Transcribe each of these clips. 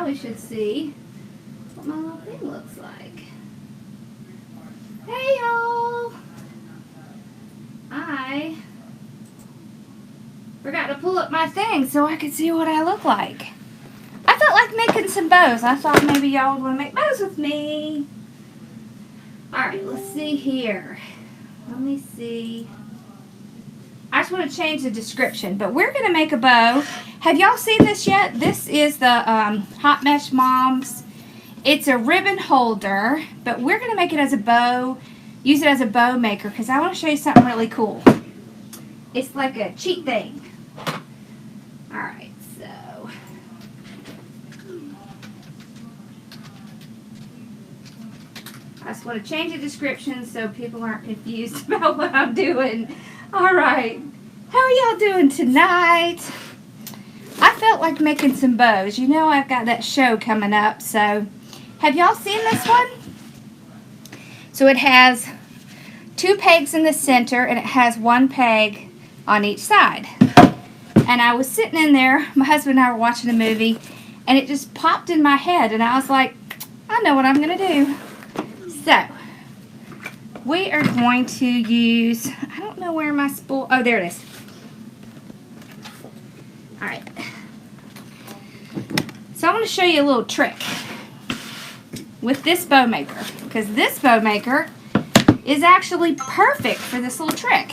probably should see what my little thing looks like. Hey y'all! I forgot to pull up my thing so I could see what I look like. I felt like making some bows. I thought maybe y'all would want to make bows with me. Alright, let's see here. Let me see. I just want to change the description, but we're going to make a bow. Have y'all seen this yet? This is the Hot Mesh Moms. It's a ribbon holder, but we're going to make it as a bow, use it as a bow maker, because I want to show you something really cool. It's like a cheat thing. Alright, so. I just want to change the description so people aren't confused about what I'm doing. Alright, how are y'all doing tonight? I felt like making some bows. You know I've got that show coming up, so have y'all seen this one? So it has 2 pegs in the center and it has 1 peg on each side. And I was sitting in there, my husband and I were watching a movie, and it just popped in my head and I was like, I know what I'm going to do. So, we are going to use, I don't know where my spool, oh there it is. Alright. So I'm going to show you a little trick with this bow maker, because this bow maker is actually perfect for this little trick.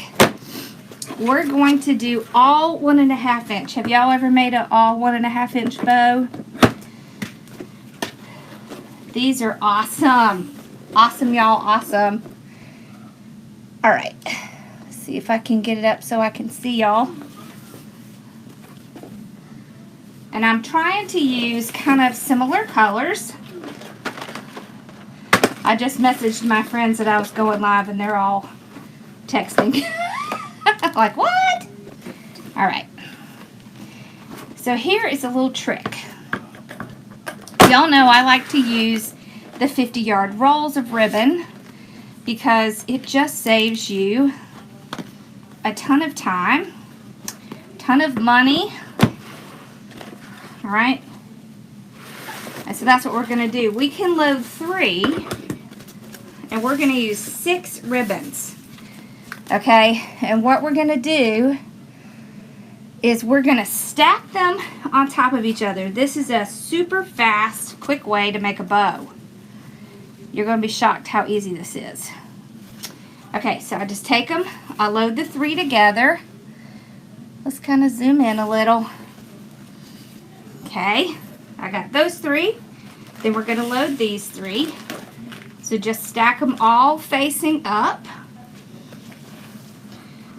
We're going to do all 1.5 inch. Have y'all ever made an all 1.5 inch bow? These are awesome. Awesome, y'all, awesome. Alright, let's see if I can get it up so I can see y'all. And I'm trying to use kind of similar colors. I just messaged my friends that I was going live and they're all texting. Like, what? Alright. So here is a little trick. Y'all know I like to use the 50-yard rolls of ribbon because it just saves you a ton of time, ton of money. Alright? And so that's what we're going to do. We can load 3 and we're going to use 6 ribbons. Okay? And what we're going to do is we're going to stack them on top of each other. This is a super fast, quick way to make a bow. You're going to be shocked how easy this is. Okay, so I just take them, I load the 3 together. Let's kind of zoom in a little. Okay, I got those 3. Then we're going to load these 3. So just stack them all facing up.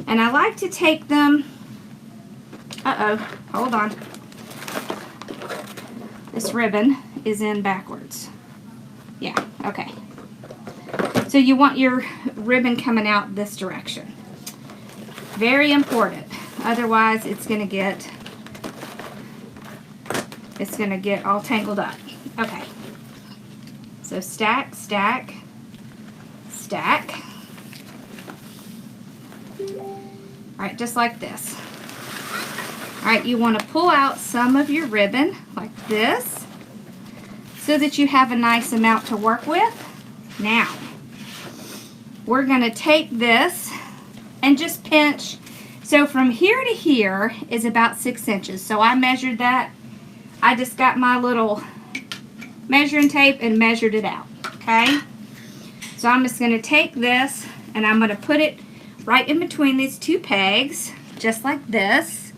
And I like to take them, hold on. This ribbon is in backwards. Yeah, okay. So you want your ribbon coming out this direction. Very important. Otherwise it's going to get all tangled up. Okay. So stack, stack, stack. Alright, just like this. Alright, you want to pull out some of your ribbon like this so that you have a nice amount to work with. Now, we're going to take this and just pinch. So from here to here is about 6 inches. So I measured that. I just got my little measuring tape and measured it out. Okay? So I'm just going to take this and I'm going to put it right in between these 2 pegs, just like this.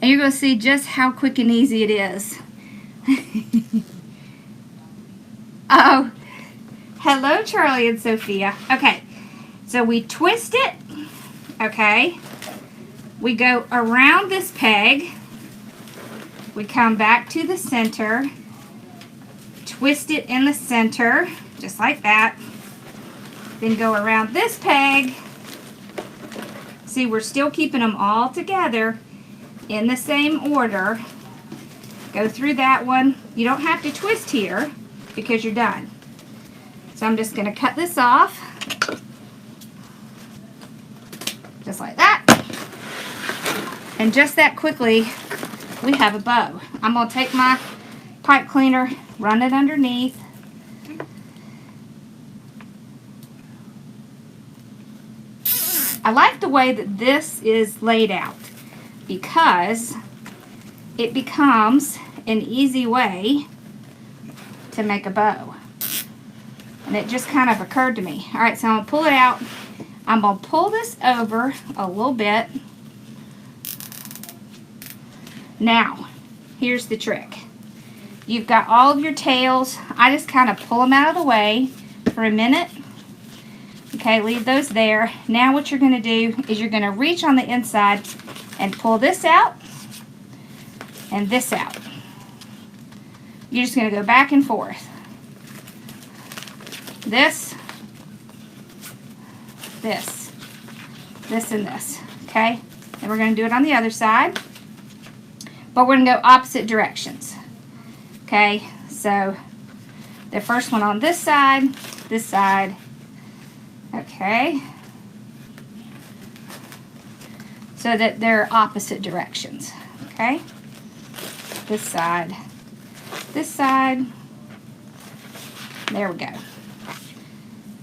And you're going to see just how quick and easy it is. Oh, hello Charlie and Sophia. Okay, so we twist it, okay, we go around this peg, we come back to the center, twist it in the center, just like that, then go around this peg. See, we're still keeping them all together in the same order. Go through that one. You don't have to twist here because you're done. So I'm just going to cut this off. Just like that. And just that quickly, we have a bow. I'm going to take my pipe cleaner, run it underneath. I like the way that this is laid out because it becomes an easy way to make a bow. And it just kind of occurred to me. Alright, so I'm going to pull it out. I'm going to pull this over a little bit. Now, here's the trick. You've got all of your tails. I just kind of pull them out of the way for a minute. Okay, leave those there. Now what you're going to do is you're going to reach on the inside and pull this out and this out. You're just going to go back and forth. This, this, this, and this. Okay? And we're going to do it on the other side. But we're going to go opposite directions. Okay? So, the first one on this side. Okay? So that they're opposite directions. Okay? This side. There we go.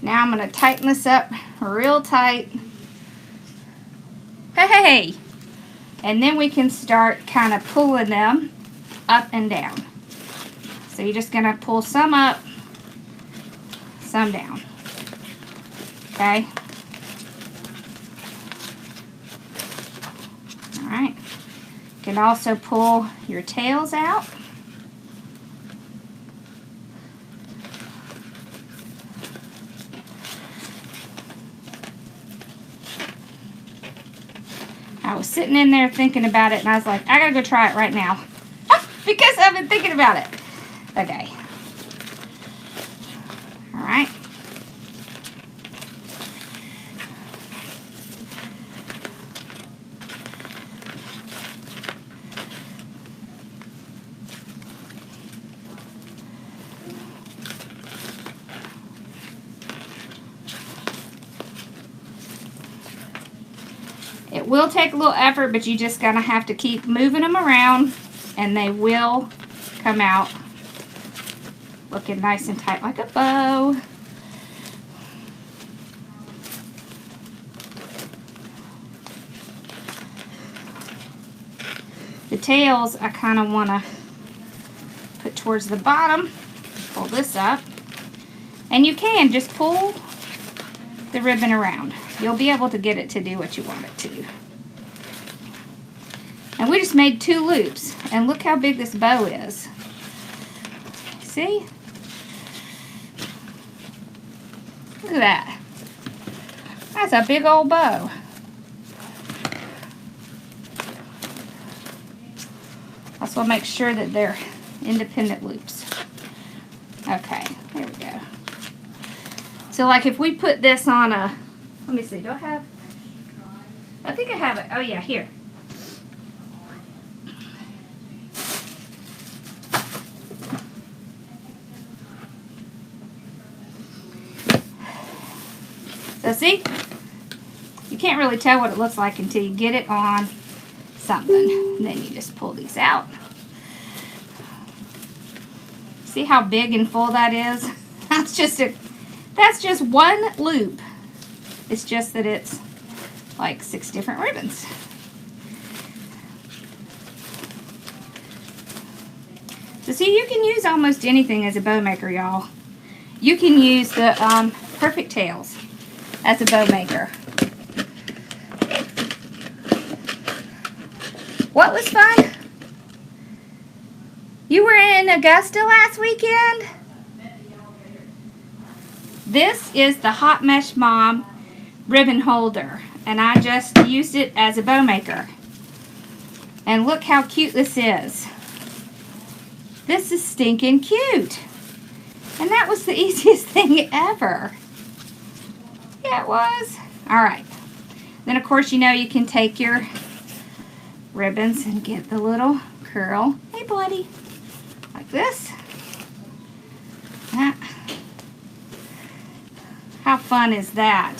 Now I'm going to tighten this up real tight. Hey! And then we can start kind of pulling them up and down. So you're just going to pull some up, some down. Okay? Alright. You can also pull your tails out. I was sitting in there thinking about it, and I was like, I gotta go try it right now. Because I've been thinking about it. Okay. Alright. It will take a little effort, but you just gonna have to keep moving them around and they will come out looking nice and tight like a bow. The tails I kind of want to put towards the bottom. Pull this up. And you can just pull the ribbon around. You'll be able to get it to do what you want it to. And we just made 2 loops. And look how big this bow is. See? Look at that. That's a big old bow. Also make sure that they're independent loops. Okay, there we go. So like if we put this on a, let me see, do I have, I think I have it. Oh yeah, here. So see, you can't really tell what it looks like until you get it on something. And then you just pull these out. See how big and full that is? That's just one loop. It's just that it's like 6 different ribbons. So see, you can use almost anything as a bow maker, y'all. You can use the perfect tails as a bow maker. What was fun? You were in Augusta last weekend? This is the Hot Mesh Mom ribbon holder, and I just used it as a bow maker. And look how cute this is. This is stinking cute. And that was the easiest thing ever. Yeah, it was. Alright. Then, of course, you know you can take your ribbons and get the little curl. Hey, buddy. Like this. How fun is that?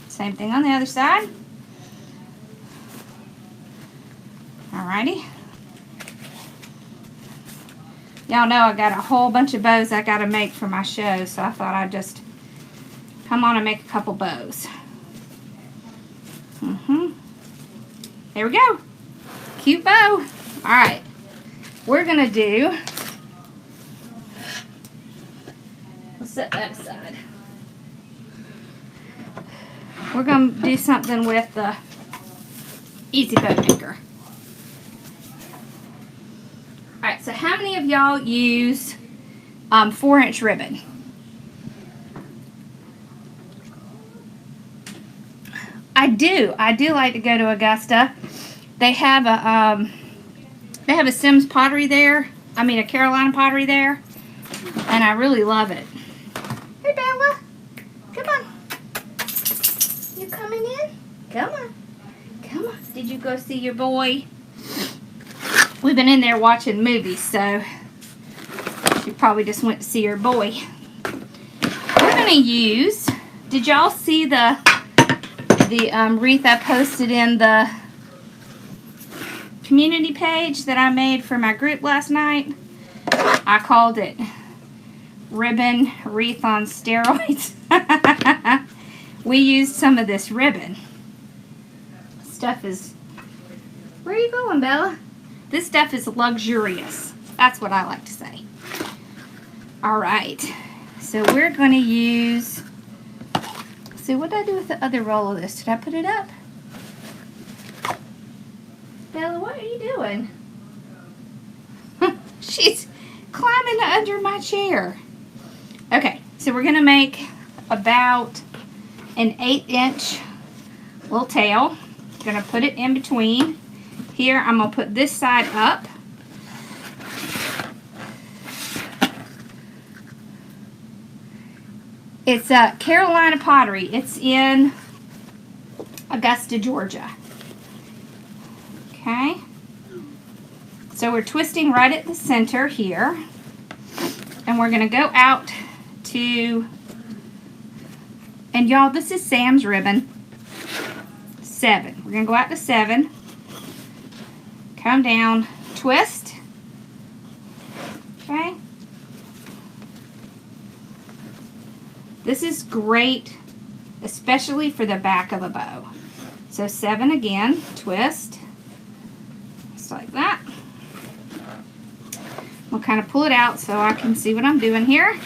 Same thing on the other side. Alrighty. Y'all know I got a whole bunch of bows I got to make for my show, so I thought I'd just come on and make a couple bows. There we go. Cute bow. All right. We're going to do, we'll set that aside. We're going to do something with the Easy Bow Maker. Alright, so how many of y'all use 4-inch ribbon? I do like to go to Augusta. They have a Sims pottery there. I mean a Carolina pottery there. And I really love it. Hey Bella, come on. You coming in? Come on. Come on. Did you go see your boy? We've been in there watching movies, so she probably just went to see her boy. We're going to use, did y'all see the wreath I posted in the community page that I made for my group last night? I called it Ribbon Wreath on Steroids. We used some of this ribbon. Stuff is, where are you going, Bella? This stuff is luxurious. That's what I like to say. All right. So we're going to use, see, what did I do with the other roll of this? Did I put it up? Bella, what are you doing? She's climbing under my chair. Okay. So we're going to make about an 8-inch little tail. Going to put it in between. Here, I'm going to put this side up. It's Carolina pottery. It's in Augusta, Georgia. Okay. So we're twisting right at the center here. And we're going to go out to, and y'all, this is Sam's ribbon. 7. We're going to go out to 7. Come down, twist. Okay. This is great, especially for the back of a bow. So 7 again, twist. Just like that. We'll kind of pull it out so I can see what I'm doing here.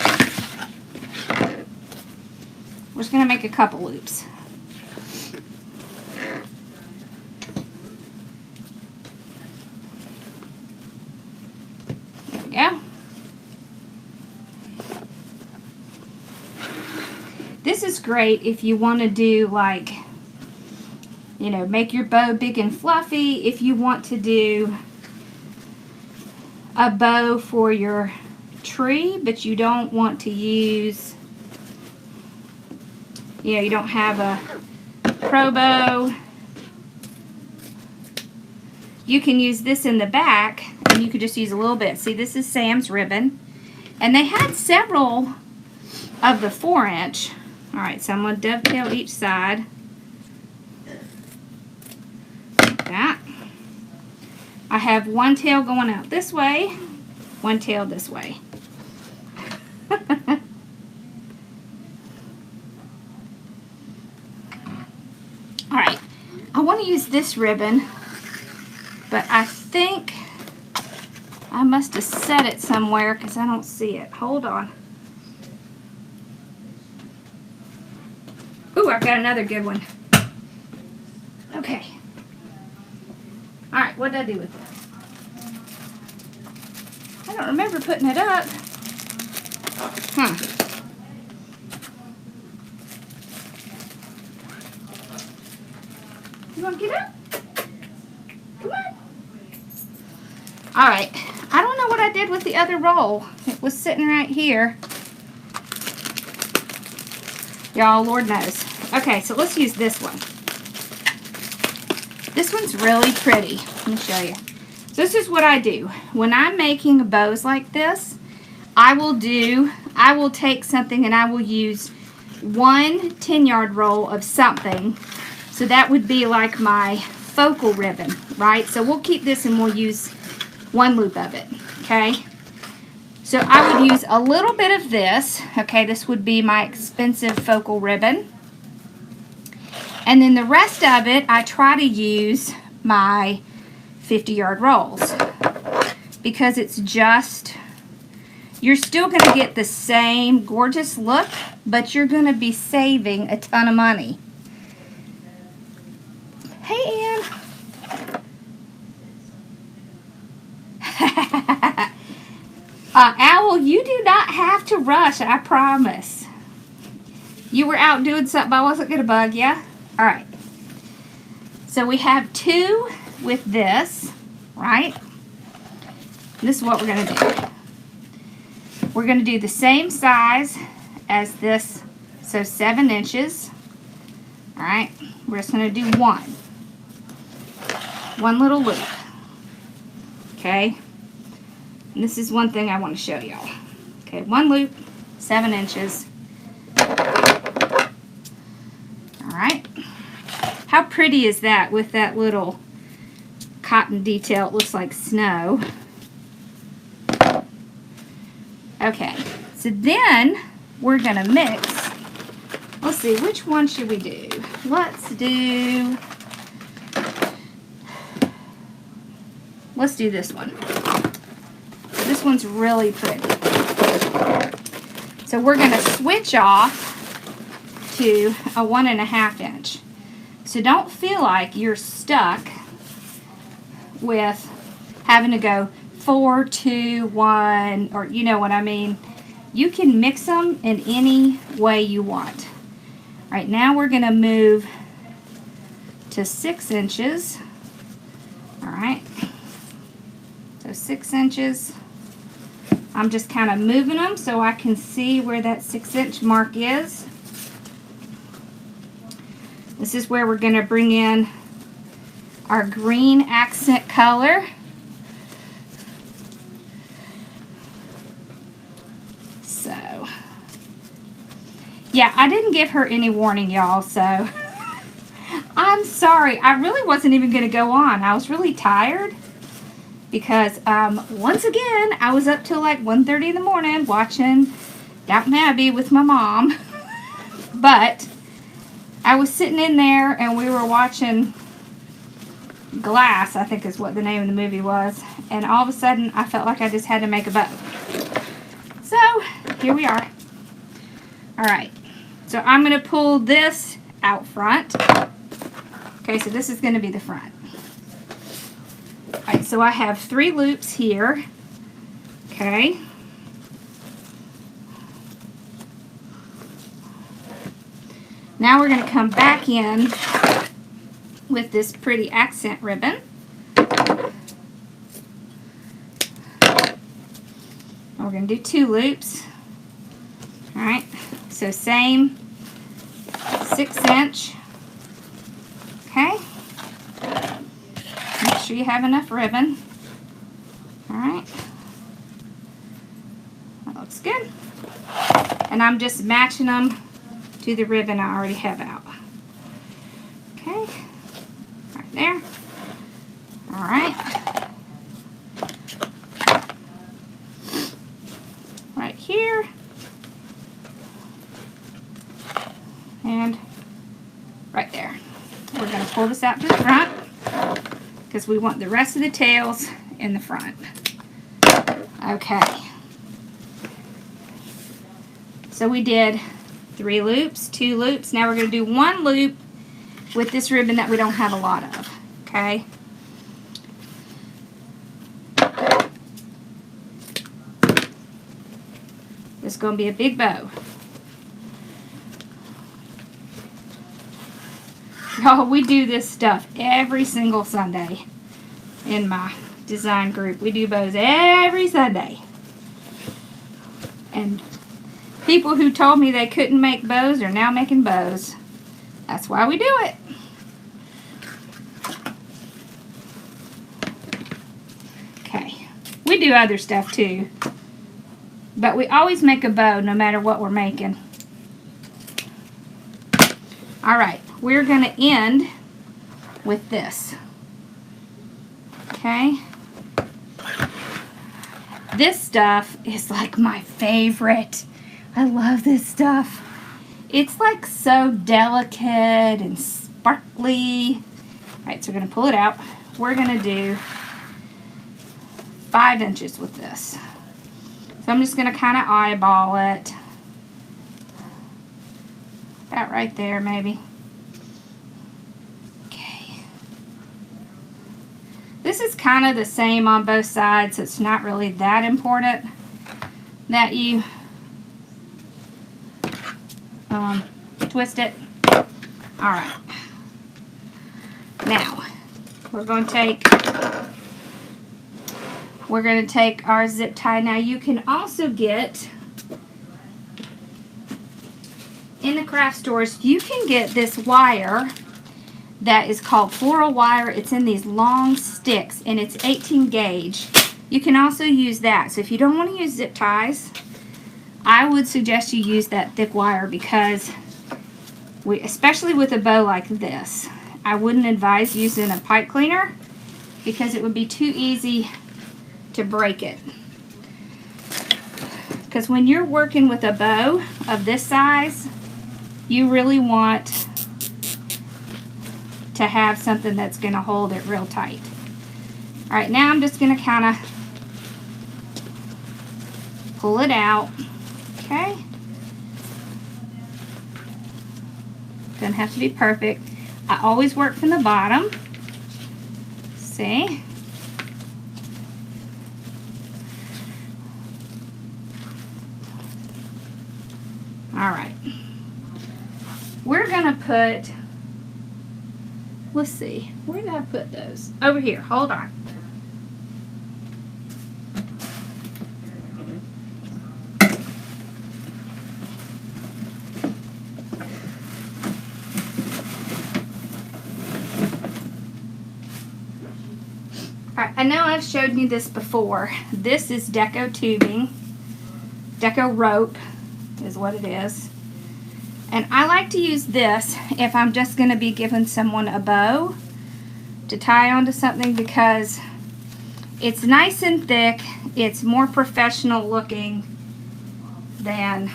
We're just going to make a couple loops. Yeah. This is great if you want to do like, you know, make your bow big and fluffy. If you want to do a bow for your tree, but you don't want to use, you know, you don't have a pro bow, you can use this in the back, and you could just use a little bit. See, this is Sam's ribbon, and they had several of the 4-inch. All right, so I'm going to dovetail each side. Like that. I have one tail going out this way, one tail this way. All right, I want to use this ribbon, but I think I must have set it somewhere because I don't see it. Hold on. Ooh, I've got another good one. Okay. All right, what did I do with it? I don't remember putting it up. Huh. You want to get up? Come on. All right. I don't know what I did with the other roll. It was sitting right here. Y'all, Lord knows. Okay, so let's use this one. This one's really pretty. Let me show you. So this is what I do. When I'm making bows like this, I will take something and I will use one 10-yard roll of something. So that would be like my focal ribbon, right? So we'll keep this and we'll use one loop of it, okay? So I would use a little bit of this. Okay, this would be my expensive focal ribbon. And then the rest of it, I try to use my 50-yard rolls. Because it's just, you're still going to get the same gorgeous look, but you're going to be saving a ton of money. Hey, Ann. Owl, you do not have to rush, I promise. You were out doing something, I wasn't going to bug you. All right. So we have 2 with this, right? This is what we're going to do. We're going to do the same size as this, so 7 inches. All right. We're just going to do one little loop. Okay. And this is one thing I want to show y'all. Okay, 1 loop, 7 inches. All right. How pretty is that with that little cotton detail? It looks like snow. Okay, so then we're going to mix. Let's see, which one should we do? Let's do this one. This one's really pretty. So we're going to switch off to a 1.5 inch. So don't feel like you're stuck with having to go 4, 2, 1, or you know what I mean. You can mix them in any way you want. All right, now we're going to move to 6 inches. All right, so 6 inches. I'm just kind of moving them so I can see where that 6-inch mark is. This is where we're going to bring in our green accent color. So, yeah, I didn't give her any warning, y'all, so I'm sorry. I really wasn't even going to go on. I was really tired because, once again, I was up till like 1:30 in the morning watching Downton Abbey with my mom. But I was sitting in there and we were watching Glass, I think is what the name of the movie was. And all of a sudden, I felt like I just had to make a bow. So, here we are. Alright, so I'm going to pull this out front. Okay, so this is going to be the front. Alright, so I have 3 loops here. Okay. Now we're going to come back in with this pretty accent ribbon. We're going to do 2 loops. Alright, so same 6-inch. Okay. Make sure you have enough ribbon. Alright. That looks good. And I'm just matching them to the ribbon I already have out. Okay. Right there. Alright. Right here. And right there. We're going to pull this out to the front because we want the rest of the tails in the front. Okay. So we did 3 loops, 2 loops. Now we're going to do 1 loop with this ribbon that we don't have a lot of. Okay. This is going to be a big bow. Oh, we do this stuff every single Sunday in my design group. We do bows every Sunday. And people who told me they couldn't make bows are now making bows. That's why we do it. Okay. We do other stuff too. But we always make a bow no matter what we're making. Alright. We're going to end with this. Okay. This stuff is like my favorite. I love this stuff. It's like so delicate and sparkly. Alright, so we're going to pull it out. We're going to do 5 inches with this. So I'm just going to kind of eyeball it. About right there, maybe. Okay. This is kind of the same on both sides, so it's not really that important that you twist it. Alright. Now, we're going to take our zip tie. Now, you can also get, in the craft stores, you can get this wire that is called floral wire. It's in these long sticks, and it's 18 gauge. You can also use that. So if you don't want to use zip ties, I would suggest you use that thick wire, because especially with a bow like this, I wouldn't advise using a pipe cleaner because it would be too easy to break it. Because when you're working with a bow of this size, you really want to have something that's going to hold it real tight. Alright, now I'm just going to kind of pull it out. Okay? Doesn't have to be perfect. I always work from the bottom. See? Alright. We're going to put, let's see, where did I put those? Over here. Hold on. Alright, I know I've showed you this before. This is deco tubing. Deco rope is what it is. And I like to use this if I'm just going to be giving someone a bow to tie onto something, because it's nice and thick. It's more professional looking than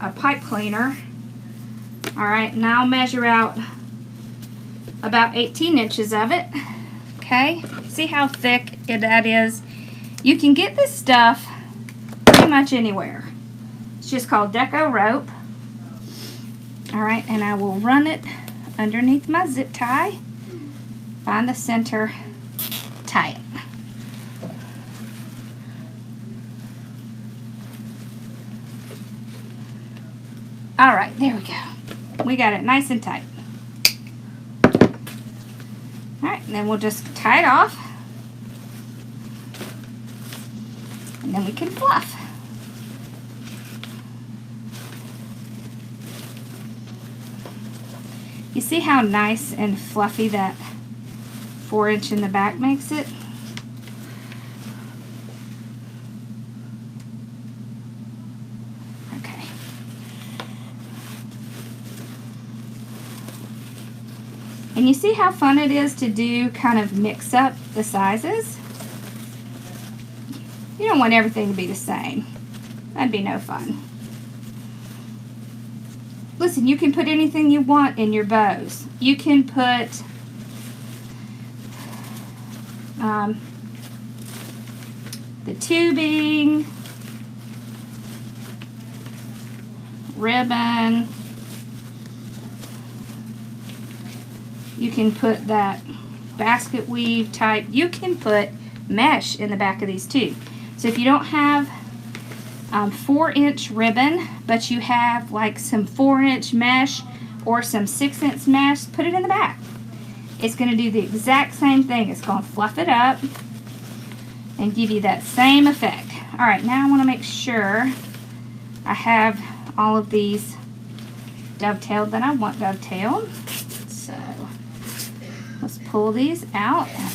a pipe cleaner. Alright, now I'll measure out about 18 inches of it. Okay, see how thick that is? You can get this stuff pretty much anywhere. It's just called deco rope. Alright, and I will run it underneath my zip tie. Find the center, tie it. Alright, there we go. We got it nice and tight. Alright, and then we'll just tie it off. And then we can fluff. You see how nice and fluffy that 4-inch in the back makes it? Okay. And you see how fun it is to do, kind of mix up the sizes? You don't want everything to be the same. That'd be no fun. Listen, you can put anything you want in your bows. You can put the tubing, ribbon. You can put that basket weave type. You can put mesh in the back of these too. So if you don't have 4-inch ribbon, but you have like some 4-inch mesh or some 6-inch mesh, put it in the back. It's going to do the exact same thing. It's going to fluff it up and give you that same effect. Alright, now I want to make sure I have all of these dovetailed that I want dovetailed. So let's pull these out and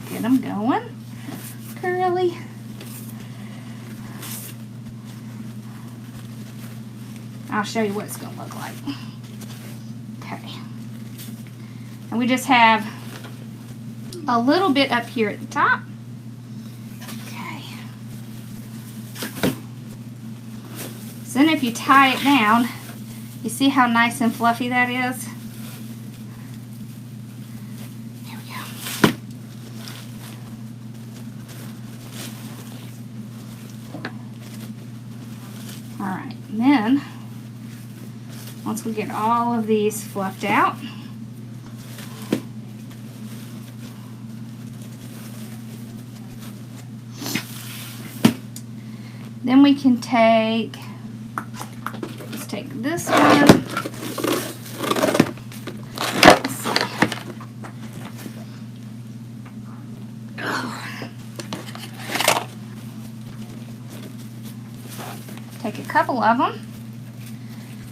get them going. Curly. I'll show you what it's going to look like. Okay. And we just have a little bit up here at the top. Okay. So then if you tie it down, you see how nice and fluffy that is? Here we go. Alright, and then once we get all of these fluffed out, then we can take, let's take this one. Let's see. Take a couple of them.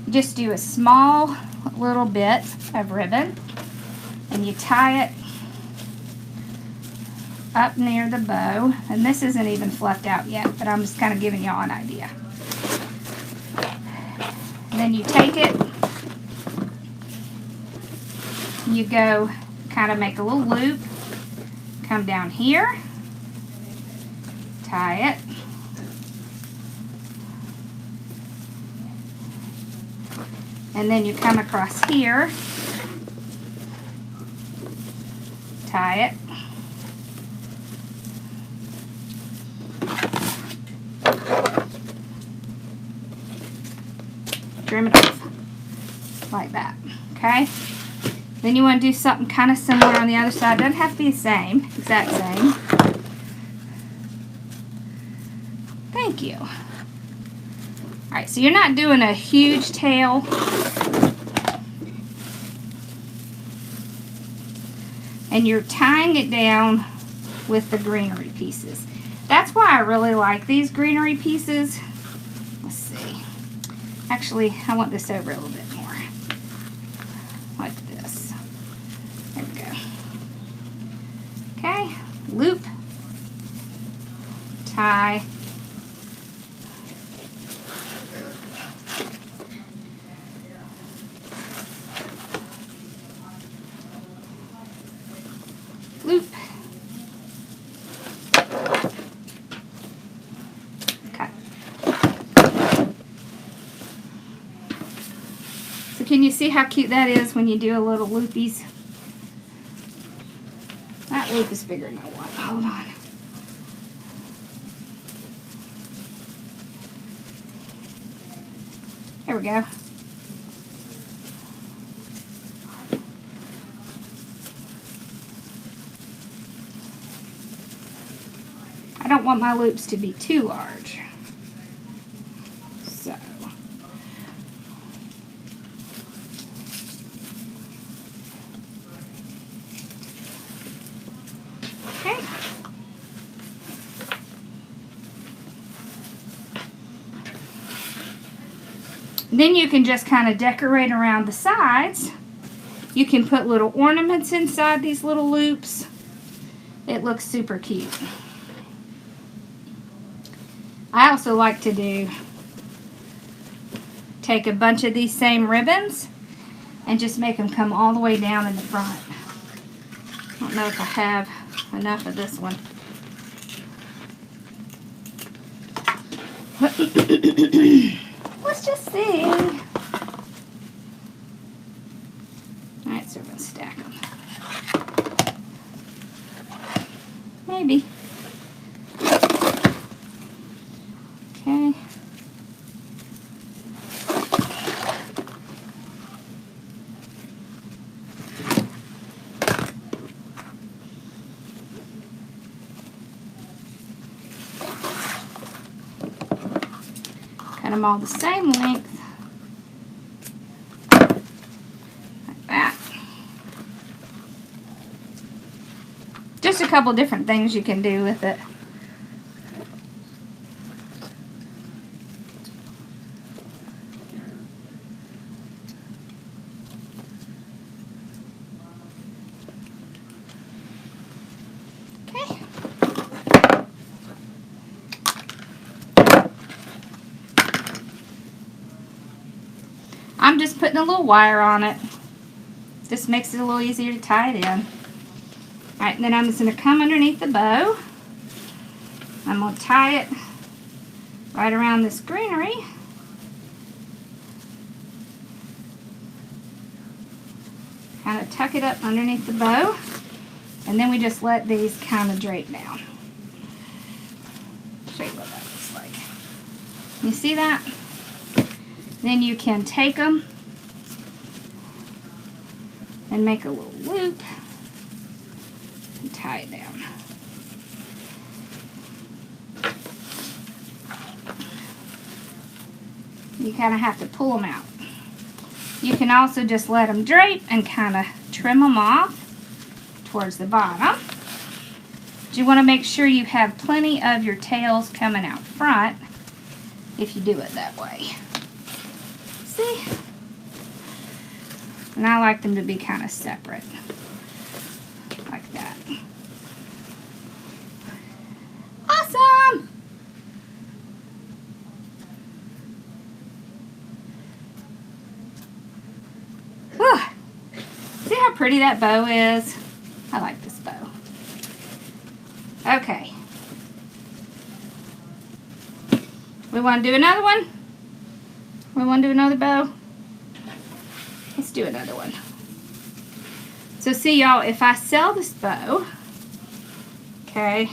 Just do a small little bit of ribbon and you tie it up near the bow, and this isn't even fluffed out yet, but I'm just kind of giving y'all an idea. And then you take it, you go kind of make a little loop, come down here, tie it, and then you come across here, tie it, trim it off like that. Okay, then you want to do something kind of similar on the other side. Doesn't have to be the same, exact same. Thank you. Alright, so you're not doing a huge tail. And you're tying it down with the greenery pieces. That's why I really like these greenery pieces. Let's see. Actually, I want this over a little bit more. Like this. There we go. Okay, loop, tie, loop. Okay. So can you see how cute that is when you do a little loopies? That loop is bigger than I want. Hold on. There we go. I don't want my loops to be too large. So. Okay. Then you can just kind of decorate around the sides. You can put little ornaments inside these little loops. It looks super cute. I also like to take a bunch of these same ribbons and just make them come all the way down in the front. I don't know if I have enough of this one. Let's just see. Alright, so we're going to stack them. Maybe. Okay. Cut them all the same length. Like that. Just a couple different things you can do with it. I'm just putting a little wire on it. This makes it a little easier to tie it in. Alright, then I'm just going to come underneath the bow. I'm going to tie it right around this greenery. kind of tuck it up underneath the bow, and then we just let these kind of drape down. Show you what that looks like. You see that? Then you can take them and make a little loop and tie it down. You kind of have to pull them out. You can also just let them drape and kind of trim them off towards the bottom. But you want to make sure you have plenty of your tails coming out front if you do it that way. See? And I like them to be kind of separate, like that. Awesome! Whew. See how pretty that bow is? I like this bow. Okay. We want to do another one? We want to do another bow? Let's do another one. So see y'all, if I sell this bow, okay,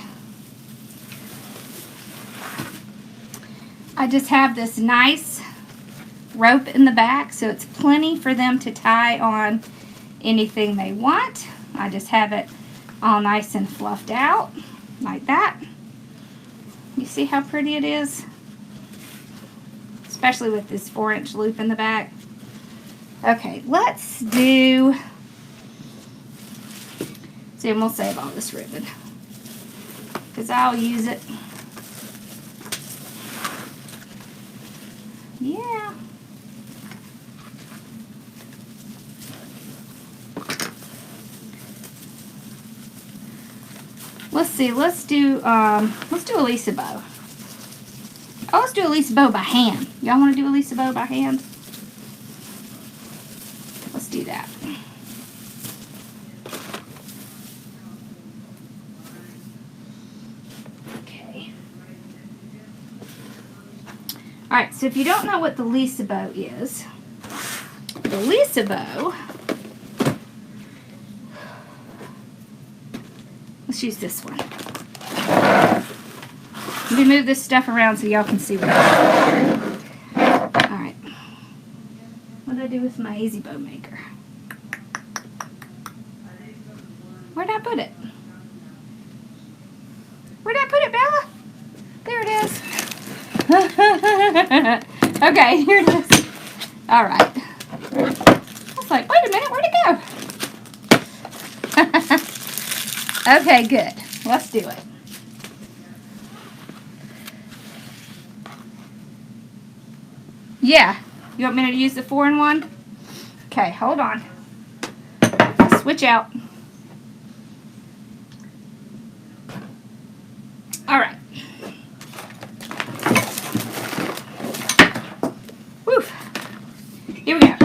I just have this nice rope in the back, so it's plenty for them to tie on anything they want. I just have it all nice and fluffed out like that. You see how pretty it is? Especially with this 4-inch loop in the back. Okay, let's do, see, and we'll save all this ribbon because I'll use it. Yeah. Let's see, let's do a Lisa bow. Oh, let's do a Lisa bow by hand. Y'all want to do a Lisa bow by hand? Let's do that. Okay. Alright, so if you don't know what the Lisa bow is, the Lisa bow, let's use this one. Let me move this stuff around so y'all can see what I'm doing. Alright. What did I do with my Easy Bow Maker? Where'd I put it? Where'd I put it, Bella? There it is. Okay, here it is. Alright. I was like, wait a minute, where'd it go? Okay, good. Let's do it. Yeah. You want me to use the 4-in-1? Okay, hold on. Switch out. Alright. Woo. Here we go.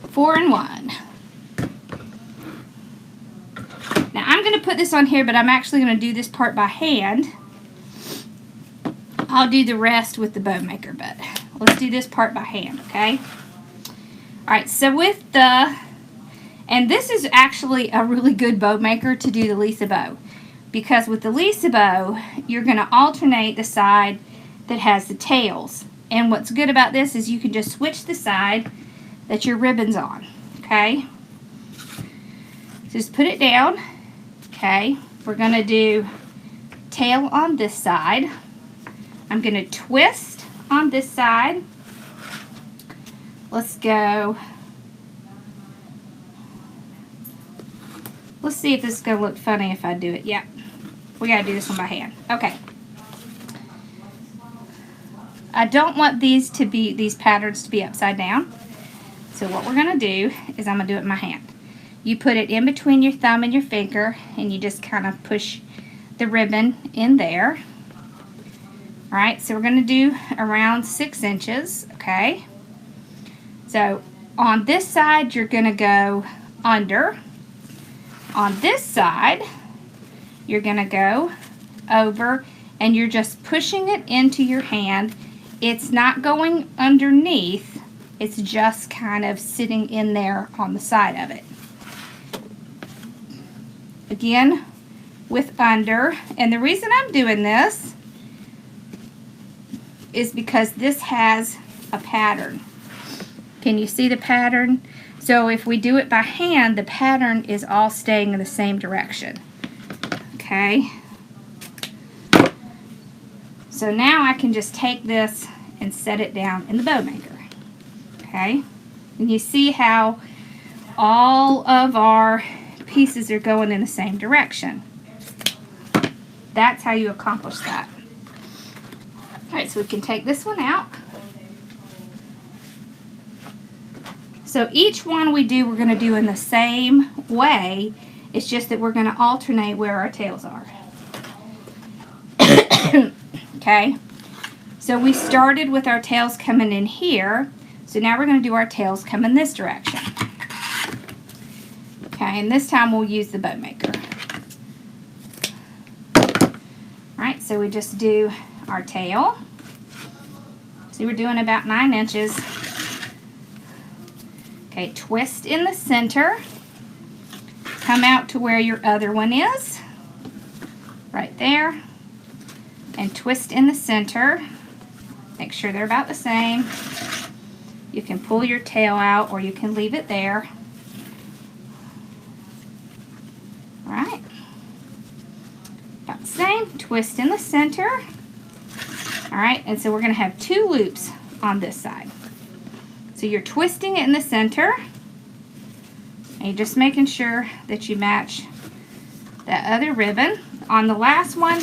4-in-1. Now I'm going to put this on here, but I'm actually going to do this part by hand. I'll do the rest with the bow maker, but let's do this part by hand, okay? Alright, so with the, and this is actually a really good bow maker to do the Lisa bow, because with the Lisa bow, you're going to alternate the side that has the tails. And what's good about this is you can just switch the side that your ribbon's on, okay? So just put it down, okay? We're going to do tail on this side. I'm going to twist on this side. Let's go. Let's see if this is going to look funny if I do it. Yep. We got to do this one by hand. Okay. I don't want these patterns to be upside down. So what we're going to do is I'm going to do it in my hand. You put it in between your thumb and your finger, and you just kind of push the ribbon in there. Alright, so we're going to do around 6 inches, okay? So on this side, you're going to go under. On this side, you're going to go over, and you're just pushing it into your hand. It's not going underneath It's just kind of sitting in there on the side of it. Again, with under, and the reason I'm doing this is because this has a pattern. Can you see the pattern? So if we do it by hand, the pattern is all staying in the same direction. Okay. So now I can just take this and set it down in the bow maker. Okay. And you see how all of our pieces are going in the same direction. That's how you accomplish that. Alright, so we can take this one out. So each one we do, we're going to do in the same way. It's just that we're going to alternate where our tails are. Okay, so we started with our tails coming in here. So now we're going to do our tails coming this direction. Okay, and this time we'll use the bow maker. Alright, so we just do our tail. So we're doing about 9 inches. Okay, twist in the center. Come out to where your other one is. Right there. And twist in the center. Make sure they're about the same. You can pull your tail out or you can leave it there. Alright. About the same. Twist in the center. Alright, and so we're going to have 2 loops on this side. So you're twisting it in the center. And you're just making sure that you match that other ribbon. On the last one,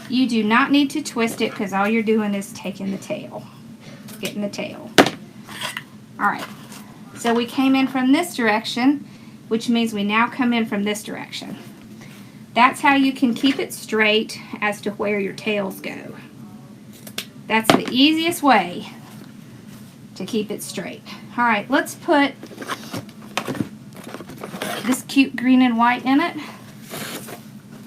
you do not need to twist it because all you're doing is taking the tail. Getting the tail. Alright, so we came in from this direction, which means we now come in from this direction. That's how you can keep it straight as to where your tails go. That's the easiest way to keep it straight. Alright, let's put this cute green and white in it.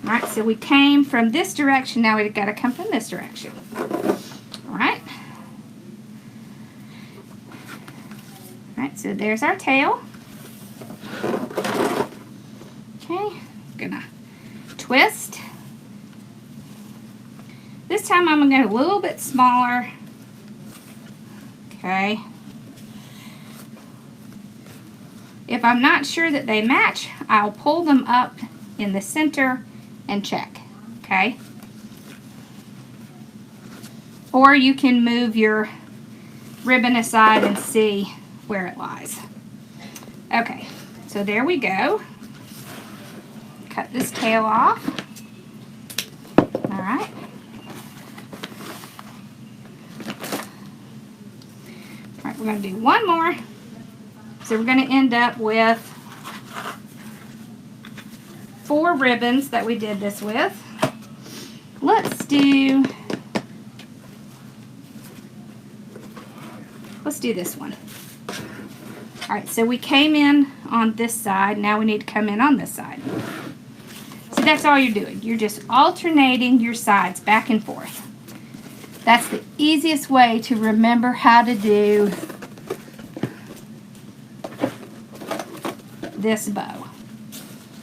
Alright, so we came from this direction, now we've got to come from this direction. Alright. Alright, so there's our tail. Okay, gonna twist. This time I'm going to go a little bit smaller. Okay. If I'm not sure that they match, I'll pull them up in the center and check. Okay. Or you can move your ribbon aside and see where it lies. Okay, so there we go. Cut this tail off. Alright. Alright, we're going to do one more. So we're going to end up with 4 ribbons that we did this with. Let's do this one. Alright, so we came in on this side, now we need to come in on this side. So that's all you're doing. You're just alternating your sides back and forth. That's the easiest way to remember how to do this bow.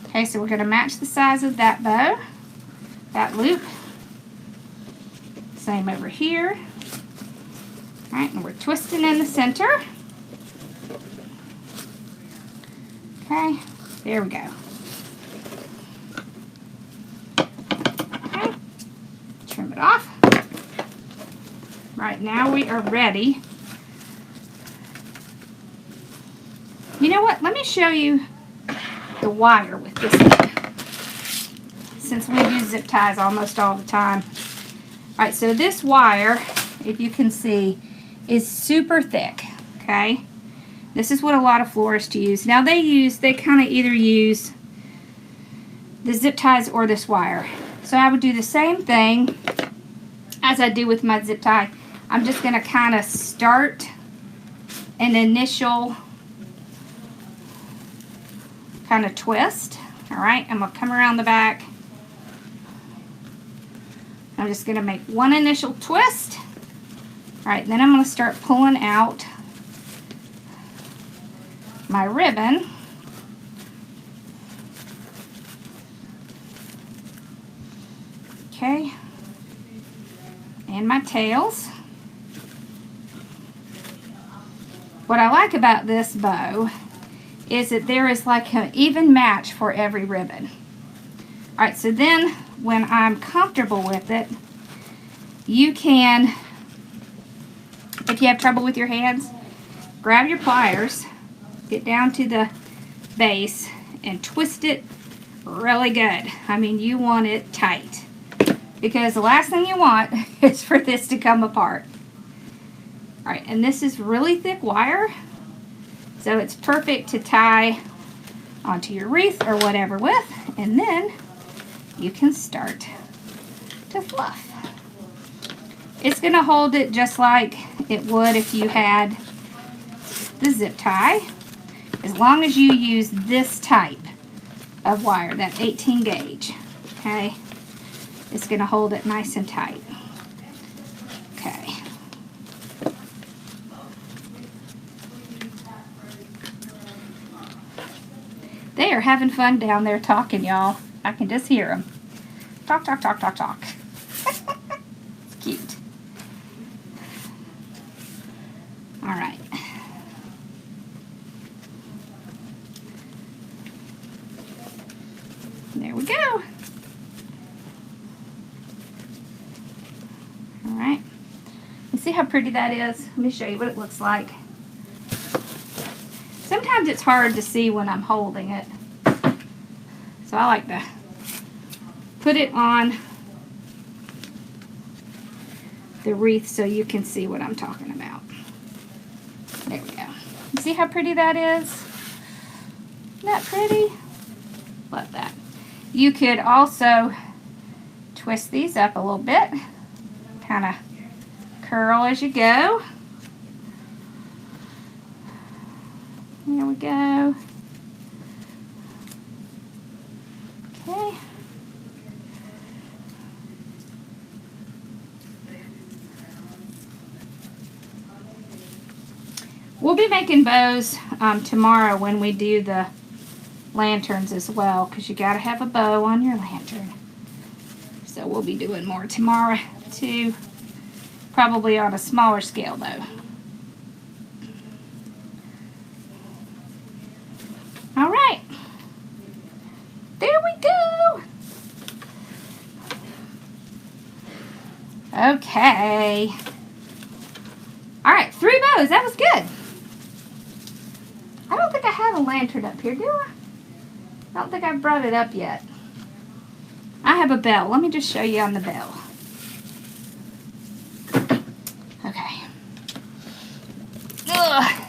Okay, so we're going to match the size of that bow, that loop. Same over here. Alright, and we're twisting in the center. Okay, there we go. Okay, trim it off. Right, now we are ready. You know what? Let me show you the wire with this one, since we use zip ties almost all the time. Alright, so this wire, if you can see, is super thick. Okay, this is what a lot of florists use. Now they kind of either use the zip ties or this wire. So I would do the same thing as I do with my zip tie. I'm just going to kind of start an initial kind of twist. Alright, I'm going to come around the back. I'm just going to make one initial twist. Alright, then I'm going to start pulling out my ribbon. Okay. And my tails. What I like about this bow is that there is like an even match for every ribbon. Alright, so then when I'm comfortable with it, you can, if you have trouble with your hands, grab your pliers, get down to the base, and twist it really good. I mean, you want it tight, because the last thing you want is for this to come apart. Alright, and this is really thick wire, so it's perfect to tie onto your wreath or whatever with, and then you can start to fluff. It's going to hold it just like it would if you had the zip tie, as long as you use this type of wire, that 18 gauge, okay? It's going to hold it nice and tight. Okay. They are having fun down there talking, y'all. I can just hear them. Talk, talk, talk, talk, talk. It's cute. All right. There we go. All right. You see how pretty that is? Let me show you what it looks like. Sometimes it's hard to see when I'm holding it, so I like to put it on the wreath so you can see what I'm talking about. There we go. You see how pretty that is? Isn't that pretty? Love that. You could also twist these up a little bit, kind of curl as you go. There we go. Okay. We'll be making bows tomorrow when we do the lanterns as well, because you got to have a bow on your lantern. So we'll be doing more tomorrow too, probably on a smaller scale though. All right, there we go. Okay. All right, 3 bows. That was good. I don't think I have a lantern up here, do I? I don't think I've brought it up yet. I have a bell. Let me just show you on the bell. Okay. Ugh.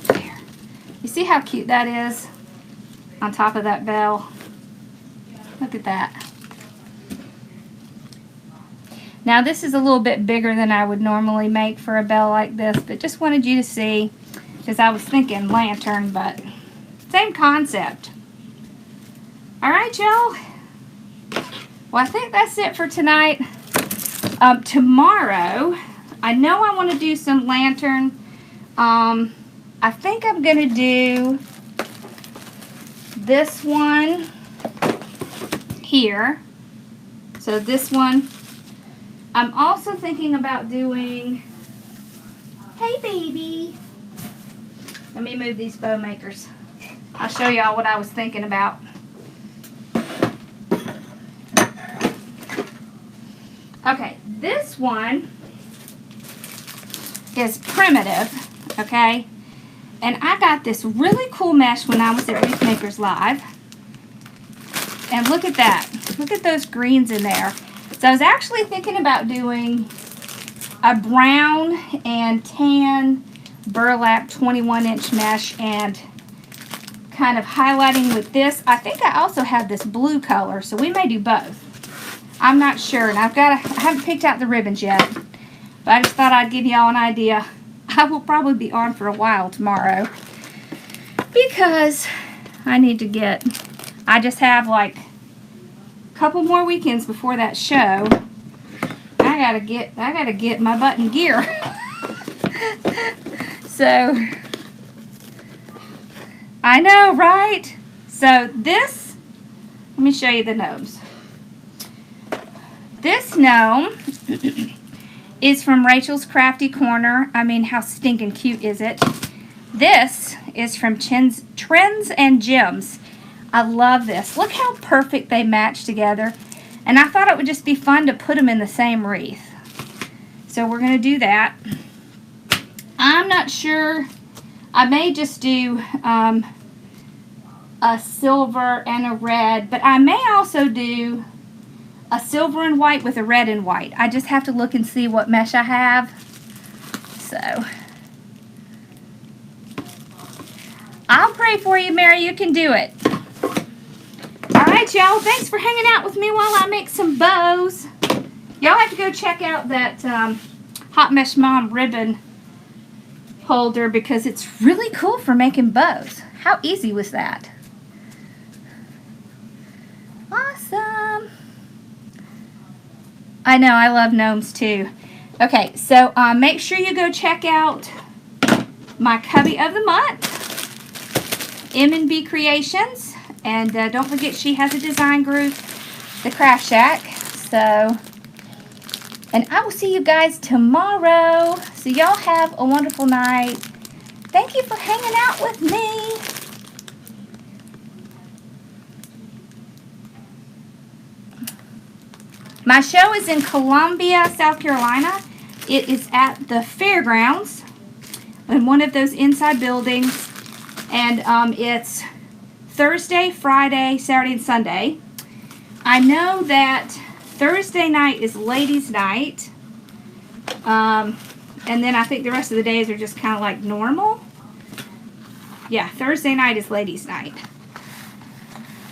There. You see how cute that is on top of that bell? Look at that. Now this is a little bit bigger than I would normally make for a bell like this, but just wanted you to see, because I was thinking lantern, but same concept. Alright, y'all. Well, I think that's it for tonight. Tomorrow, I know I want to do some lantern. I think I'm going to do this one here. So this one. I'm also thinking about doing, hey baby. Let me move these bow makers. I'll show y'all what I was thinking about. Okay, this one is primitive, okay? And I got this really cool mesh when I was at Wreath Makers Live. And look at that. Look at those greens in there. So I was actually thinking about doing a brown and tan burlap 21-inch mesh and kind of highlighting with this. I think I also have this blue color, so we may do both. I'm not sure, and I haven't picked out the ribbons yet, but I just thought I'd give y'all an idea. I will probably be on for a while tomorrow because I need to get, I just have like couple more weekends before that show, I gotta get my butt in gear. So, I know, right? So this, let me show you the gnomes. This gnome is from Rachel's Crafty Corner. I mean, how stinking cute is it? This is from Trends and Gems. I love this. Look how perfect they match together. And I thought it would just be fun to put them in the same wreath. So we're going to do that. I'm not sure. I may just do a silver and a red. But I may also do a silver and white with a red and white. I just have to look and see what mesh I have. So I'll pray for you, Mary. You can do it. Alright, y'all. Thanks for hanging out with me while I make some bows. Y'all have to go check out that Hot Mesh Mom ribbon holder because it's really cool for making bows. How easy was that? Awesome. I know, I love gnomes too. Okay, so make sure you go check out my Cubby of the Month, M&B Creations. And don't forget she has a design group, The Craft Shack. So, and I will see you guys tomorrow. So y'all have a wonderful night. Thank you for hanging out with me. My show is in Columbia, South Carolina. It is at the fairgrounds in one of those inside buildings. And it's Thursday, Friday, Saturday, and Sunday. I know that Thursday night is ladies' night. And then I think the rest of the days are just kind of like normal. Yeah, Thursday night is ladies' night.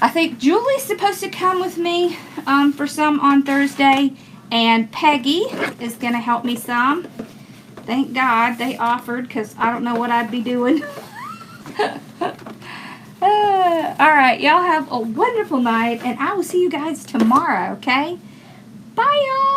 I think Julie's supposed to come with me for some on Thursday. And Peggy is going to help me some. Thank God they offered because I don't know what I'd be doing. Alright, y'all have a wonderful night. And I will see you guys tomorrow, okay? Bye, y'all.